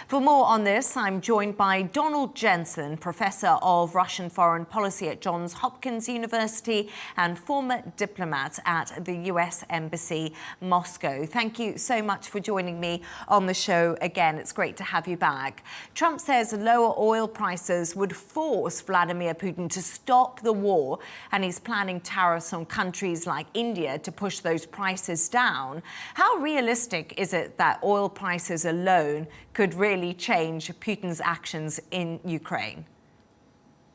For more on this, I'm joined by Donald Jensen, Professor of Russian Foreign Policy at Johns Hopkins University and former diplomat at the US Embassy, Moscow. Thank you so much for joining me on the show again. It's great to have you back. Trump says lower oil prices would force Vladimir Putin to stop the war, and he's planning tariffs on countries like India to push those prices down. How realistic is it that oil prices alone could really change Putin's actions in Ukraine?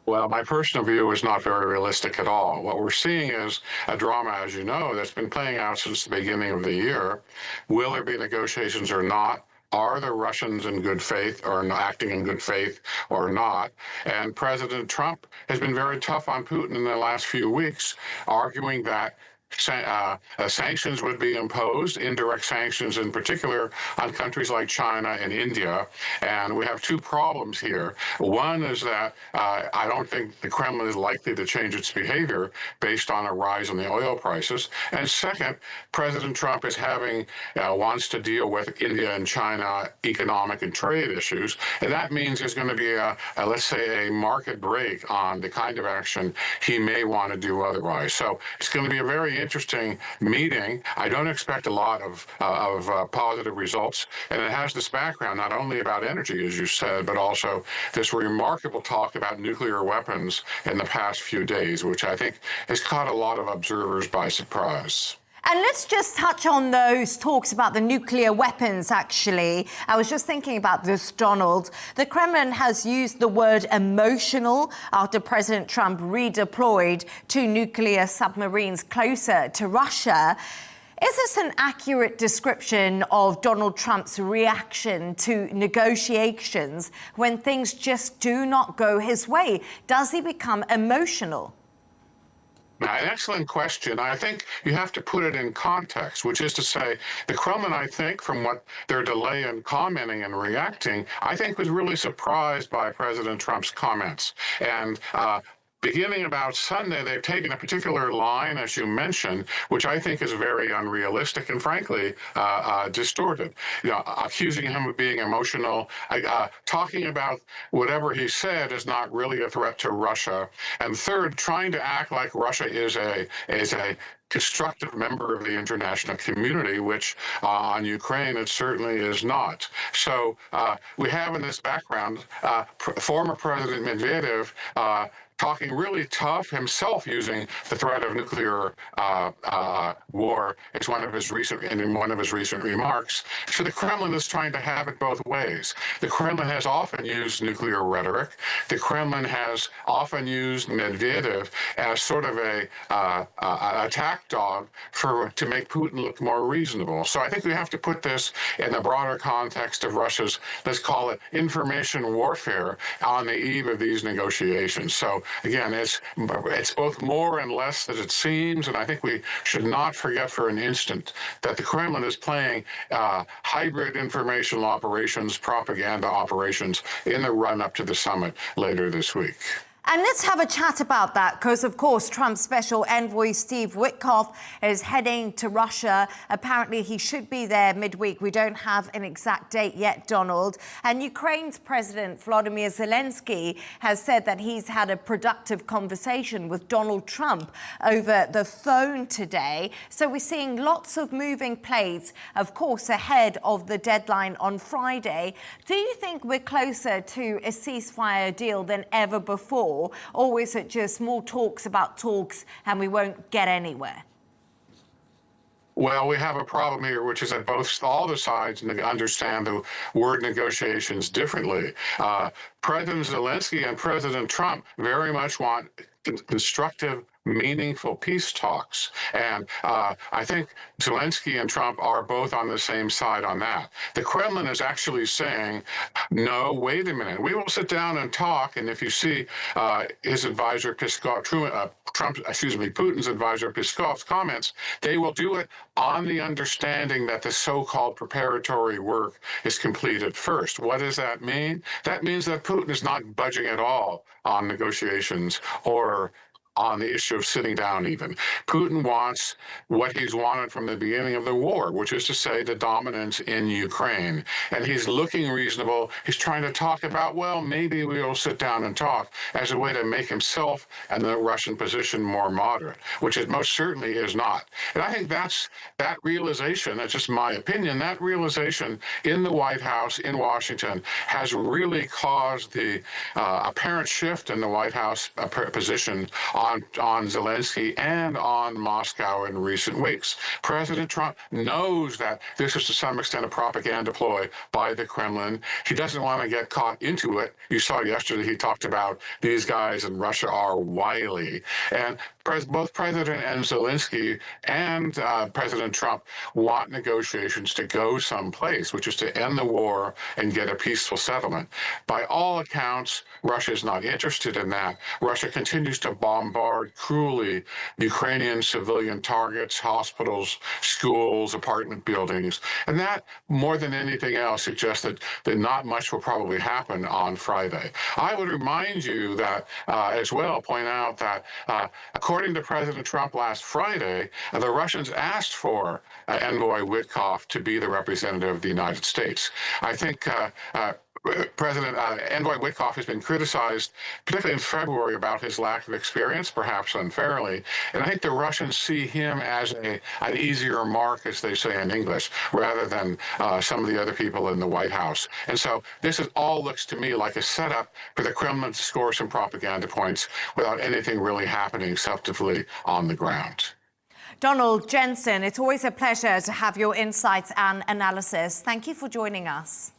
Well, my personal view is not very realistic at all. What we're seeing is a drama, as you know, that's been playing out since the beginning of the year. Will there be negotiations or not? Are the Russians in good faith or acting in good faith or not? And President Trump has been very tough on Putin in the last few weeks, arguing that sanctions would be imposed, indirect sanctions in particular, on countries like China and India. And we have two problems here. One is that I don't think the Kremlin is likely to change its behavior based on a rise in the oil prices. And second, President Trump is wants to deal with India and China economic and trade issues. And that means there's going to be let's say, a market break on the kind of action he may want to do otherwise. So it's going to be a very interesting meeting. I don't expect a lot of positive results, and it has this background not only about energy, as you said, but also this remarkable talk about nuclear weapons in the past few days, which I think has caught a lot of observers by surprise. And let's just touch on those talks about the nuclear weapons, actually. I was just thinking about this, Donald. The Kremlin has used the word emotional after President Trump redeployed 2 nuclear submarines closer to Russia. Is this an accurate description of Donald Trump's reaction to negotiations when things just do not go his way? Does he become emotional? An excellent question. I think you have to put it in context, which is to say, the Kremlin, I think, from what their delay in commenting and reacting, I think was really surprised by President Trump's comments. And beginning about Sunday, they've taken a particular line, as you mentioned, which I think is very unrealistic and frankly distorted. Accusing him of being emotional, talking about whatever he said is not really a threat to Russia. And third, trying to act like Russia is a constructive member of the international community, which on Ukraine it certainly is not. So we have in this background former President Medvedev talking really tough himself, using the threat of nuclear war as one of his recent remarks. So the Kremlin is trying to have it both ways. The Kremlin has often used nuclear rhetoric. The Kremlin has often used Medvedev as sort of a attack dog to make Putin look more reasonable. So I think we have to put this in the broader context of Russia's, let's call it, information warfare on the eve of these negotiations. So again, it's both more and less than it seems, and I think we should not forget for an instant that the Kremlin is playing hybrid informational operations, propaganda operations in the run-up to the summit later this week. And let's have a chat about that, because, of course, Trump's special envoy, Steve Witkoff, is heading to Russia. Apparently, he should be there midweek. We don't have an exact date yet, Donald. And Ukraine's President, Volodymyr Zelenskyy, has said that he's had a productive conversation with Donald Trump over the phone today. So we're seeing lots of moving plates, of course, ahead of the deadline on Friday. Do you think we're closer to a ceasefire deal than ever before? Or is it just more talks about talks and we won't get anywhere? Well, we have a problem here, which is that all the sides understand the word negotiations differently. President Zelenskyy and President Trump very much want constructive, meaningful peace talks. And I think Zelenskyy and Trump are both on the same side on that. The Kremlin is actually saying, no, wait a minute, we will sit down and talk. And if you see his advisor, Peskov, Putin's advisor, Peskov's comments, they will do it on the understanding that the so-called preparatory work is completed first. What does that mean? That means that Putin is not budging at all on negotiations or on the issue of sitting down even. Putin wants what he's wanted from the beginning of the war, which is to say the dominance in Ukraine. And he's looking reasonable. He's trying to talk about, well, maybe we'll sit down and talk as a way to make himself and the Russian position more moderate, which it most certainly is not. And I think that realization, that's just my opinion, that realization in the White House, in Washington, has really caused the apparent shift in the White House position on Zelenskyy and on Moscow in recent weeks. President Trump knows that this is to some extent a propaganda ploy by the Kremlin. He doesn't want to get caught into it. You saw yesterday he talked about these guys in Russia are wily. And both President and Zelenskyy and President Trump want negotiations to go someplace, which is to end the war and get a peaceful settlement. By all accounts, Russia is not interested in that. Russia continues to bombard cruelly Ukrainian civilian targets, hospitals, schools, apartment buildings. And that, more than anything else, suggests that not much will probably happen on Friday. I would remind you that, as well, point out that according to President Trump last Friday, the Russians asked for Envoy Witkoff to be the representative of the United States. I think Envoy Witkoff has been criticized, particularly in February, about his lack of experience, perhaps unfairly. And I think the Russians see him as an easier mark, as they say in English, rather than some of the other people in the White House. And so this all looks to me like a setup for the Kremlin to score some propaganda points without anything really happening substantively on the ground. Donald Jensen, it's always a pleasure to have your insights and analysis. Thank you for joining us.